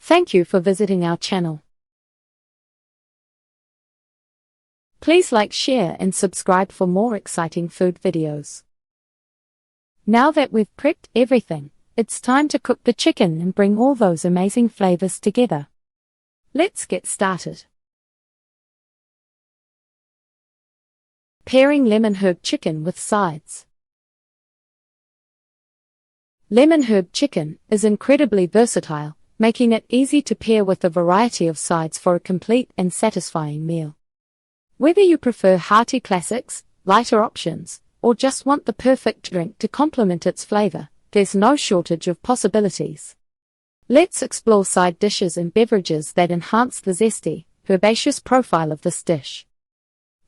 Thank you for visiting our channel. Please like, share and subscribe for more exciting food videos. Now that we've prepped everything, it's time to cook the chicken and bring all those amazing flavors together. Let's get started. Pairing lemon herb chicken with sides. Lemon herb chicken is incredibly versatile, making it easy to pair with a variety of sides for a complete and satisfying meal. Whether you prefer hearty classics, lighter options, or just want the perfect drink to complement its flavor, there's no shortage of possibilities. Let's explore side dishes and beverages that enhance the zesty, herbaceous profile of this dish.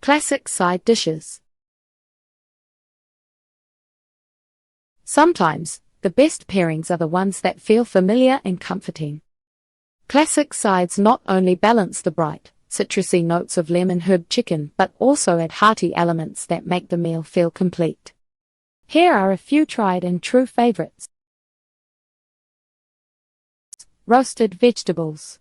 Classic side dishes. Sometimes, the best pairings are the ones that feel familiar and comforting. Classic sides not only balance the bright, citrusy notes of lemon herb chicken but also add hearty elements that make the meal feel complete. Here are a few tried and true favorites. Roasted vegetables.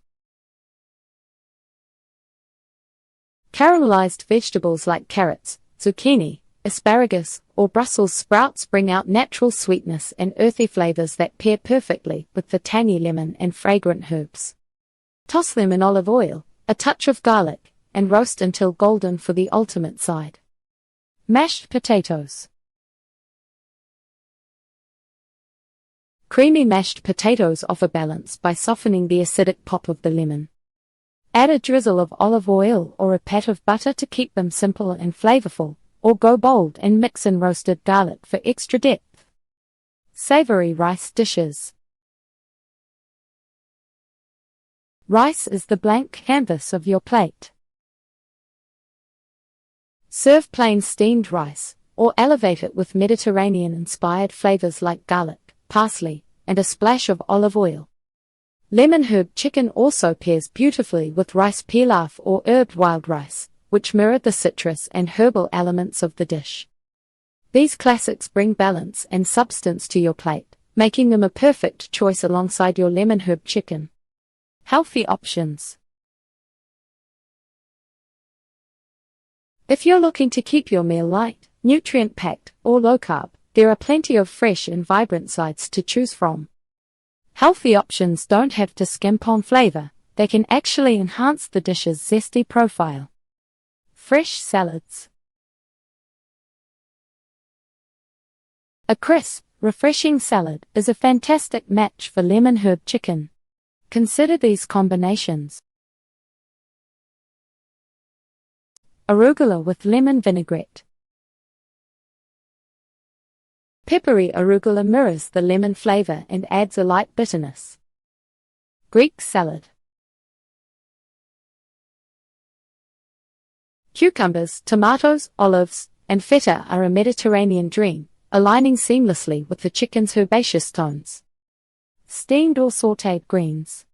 Caramelized vegetables like carrots, zucchini, asparagus, or Brussels sprouts bring out natural sweetness and earthy flavors that pair perfectly with the tangy lemon and fragrant herbs. Toss them in olive oil, a touch of garlic, and roast until golden for the ultimate side. Mashed potatoes. Creamy mashed potatoes offer balance by softening the acidic pop of the lemon. Add a drizzle of olive oil or a pat of butter to keep them simple and flavorful, or go bold and mix in roasted garlic for extra depth. Savory rice dishes. Rice is the blank canvas of your plate. Serve plain steamed rice, or elevate it with Mediterranean-inspired flavors like garlic, parsley, and a splash of olive oil. Lemon herb chicken also pairs beautifully with rice pilaf or herbed wild rice, which mirror the citrus and herbal elements of the dish. These classics bring balance and substance to your plate, making them a perfect choice alongside your lemon herb chicken. Healthy options. If you're looking to keep your meal light, nutrient-packed, or low-carb, there are plenty of fresh and vibrant sides to choose from. Healthy options don't have to skimp on flavor, they can actually enhance the dish's zesty profile. Fresh salads. A crisp, refreshing salad is a fantastic match for lemon herb chicken. Consider these combinations. Arugula with lemon vinaigrette. Peppery arugula mirrors the lemon flavor and adds a light bitterness. Greek salad. Cucumbers, tomatoes, olives, and feta are a Mediterranean dream, aligning seamlessly with the chicken's herbaceous tones. Steamed or sautéed greens.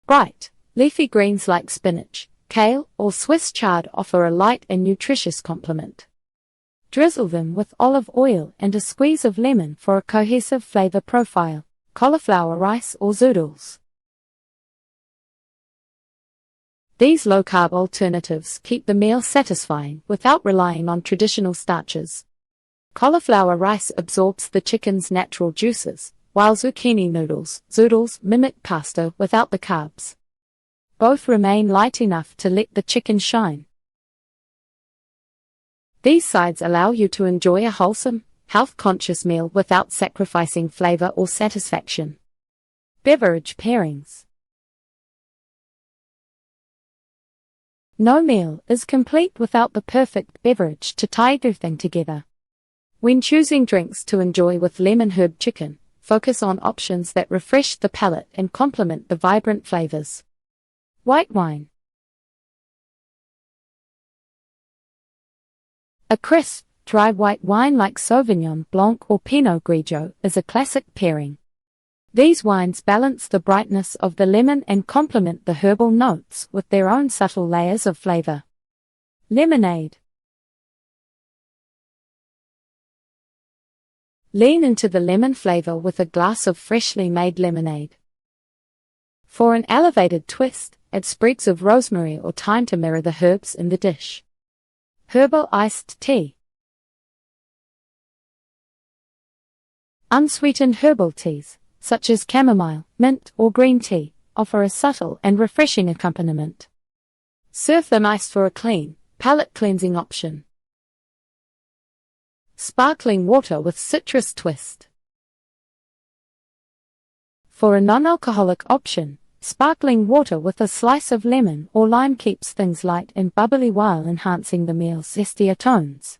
Bright, leafy greens like spinach, kale, or Swiss chard offer a light and nutritious complement. Drizzle them with olive oil and a squeeze of lemon for a cohesive flavor profile. Cauliflower rice or zoodles. These low-carb alternatives keep the meal satisfying without relying on traditional starches. Cauliflower rice absorbs the chicken's natural juices, while zucchini noodles, zoodles, mimic pasta without the carbs. Both remain light enough to let the chicken shine. These sides allow you to enjoy a wholesome, health-conscious meal without sacrificing flavor or satisfaction. Beverage pairings. No meal is complete without the perfect beverage to tie everything together. When choosing drinks to enjoy with lemon herb chicken, focus on options that refresh the palate and complement the vibrant flavors. White wine. A crisp, dry white wine like Sauvignon Blanc or Pinot Grigio is a classic pairing. These wines balance the brightness of the lemon and complement the herbal notes with their own subtle layers of flavor. Lemonade. Lean into the lemon flavor with a glass of freshly made lemonade. For an elevated twist, add sprigs of rosemary or thyme to mirror the herbs in the dish. Herbal iced tea. Unsweetened herbal teas, such as chamomile, mint, or green tea, offer a subtle and refreshing accompaniment. Serve them iced for a clean, palate-cleansing option. Sparkling water with citrus twist. For a non-alcoholic option, sparkling water with a slice of lemon or lime keeps things light and bubbly while enhancing the meal's zestier tones.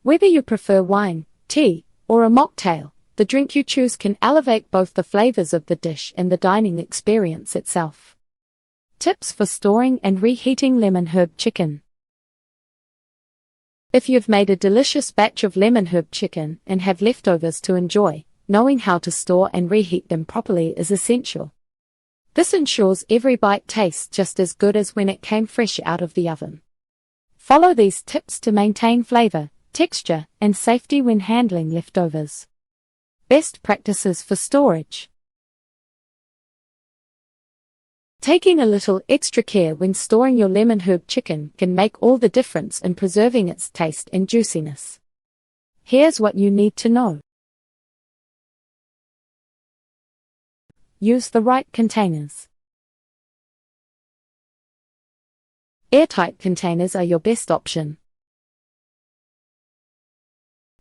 Whether you prefer wine, tea, or a mocktail, the drink you choose can elevate both the flavors of the dish and the dining experience itself. Tips for storing and reheating lemon herb chicken. If you've made a delicious batch of lemon herb chicken and have leftovers to enjoy, knowing how to store and reheat them properly is essential. This ensures every bite tastes just as good as when it came fresh out of the oven. Follow these tips to maintain flavor, texture, and safety when handling leftovers. Best practices for storage. Taking a little extra care when storing your lemon herb chicken can make all the difference in preserving its taste and juiciness. Here's what you need to know. Use the right containers. Airtight containers are your best option.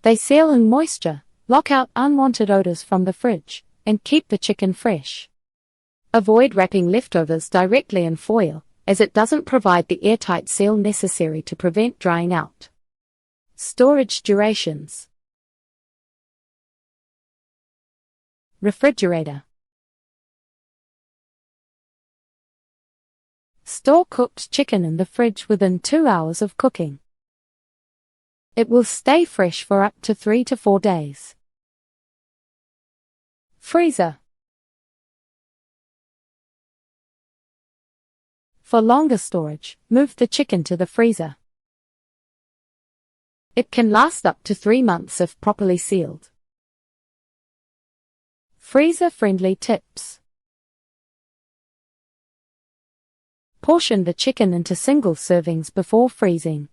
They seal in moisture, lock out unwanted odors from the fridge, and keep the chicken fresh. Avoid wrapping leftovers directly in foil, as it doesn't provide the airtight seal necessary to prevent drying out. Storage durations. Refrigerator. Store cooked chicken in the fridge within 2 hours of cooking. It will stay fresh for up to 3 to 4 days. Freezer. For longer storage, move the chicken to the freezer. It can last up to 3 months if properly sealed. Freezer-friendly tips. Portion the chicken into single servings before freezing.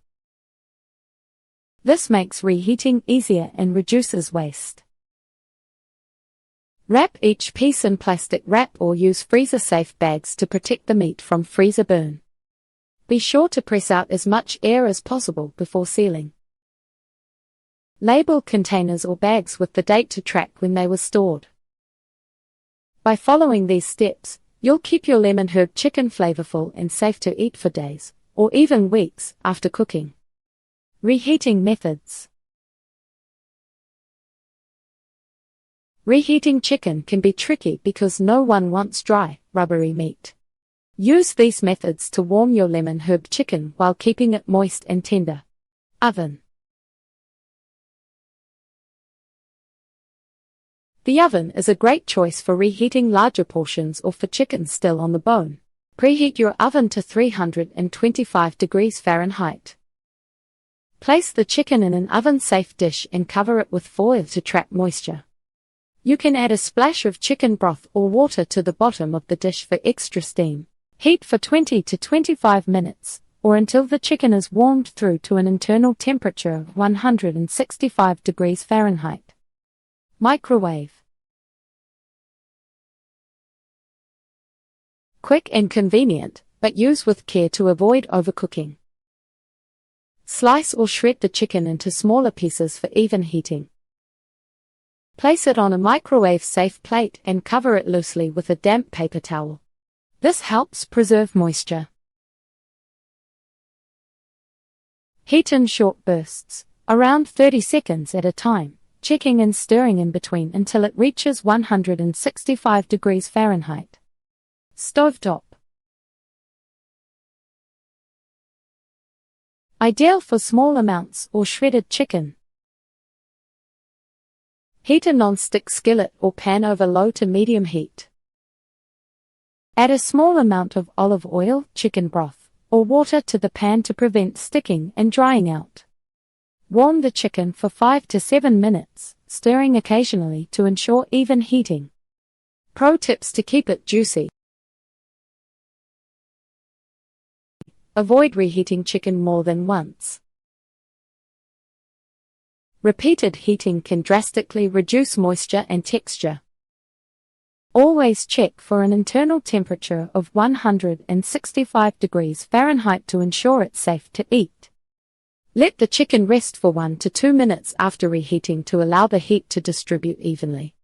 This makes reheating easier and reduces waste. Wrap each piece in plastic wrap or use freezer-safe bags to protect the meat from freezer burn. Be sure to press out as much air as possible before sealing. Label containers or bags with the date to track when they were stored. By following these steps, you'll keep your lemon herb chicken flavorful and safe to eat for days, or even weeks, after cooking. Reheating methods. Reheating chicken can be tricky because no one wants dry, rubbery meat. Use these methods to warm your lemon herb chicken while keeping it moist and tender. Oven. The oven is a great choice for reheating larger portions or for chicken still on the bone. Preheat your oven to 325 degrees Fahrenheit. Place the chicken in an oven-safe dish and cover it with foil to trap moisture. You can add a splash of chicken broth or water to the bottom of the dish for extra steam. Heat for 20 to 25 minutes, or until the chicken is warmed through to an internal temperature of 165 degrees Fahrenheit. Microwave. Quick and convenient, but use with care to avoid overcooking. Slice or shred the chicken into smaller pieces for even heating. Place it on a microwave-safe plate and cover it loosely with a damp paper towel. This helps preserve moisture. Heat in short bursts, around 30 seconds at a time, checking and stirring in between until it reaches 165 degrees Fahrenheit. Stovetop. Ideal for small amounts or shredded chicken. Heat a non-stick skillet or pan over low to medium heat. Add a small amount of olive oil, chicken broth, or water to the pan to prevent sticking and drying out. Warm the chicken for 5 to 7 minutes, stirring occasionally to ensure even heating. Pro tips to keep it juicy. Avoid reheating chicken more than once. Repeated heating can drastically reduce moisture and texture. Always check for an internal temperature of 165 degrees Fahrenheit to ensure it's safe to eat. Let the chicken rest for 1 to 2 minutes after reheating to allow the heat to distribute evenly.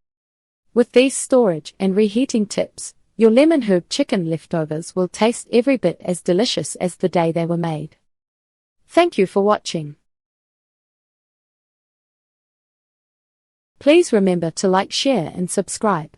With these storage and reheating tips, your lemon herb chicken leftovers will taste every bit as delicious as the day they were made. Thank you for watching. Please remember to like, share and subscribe.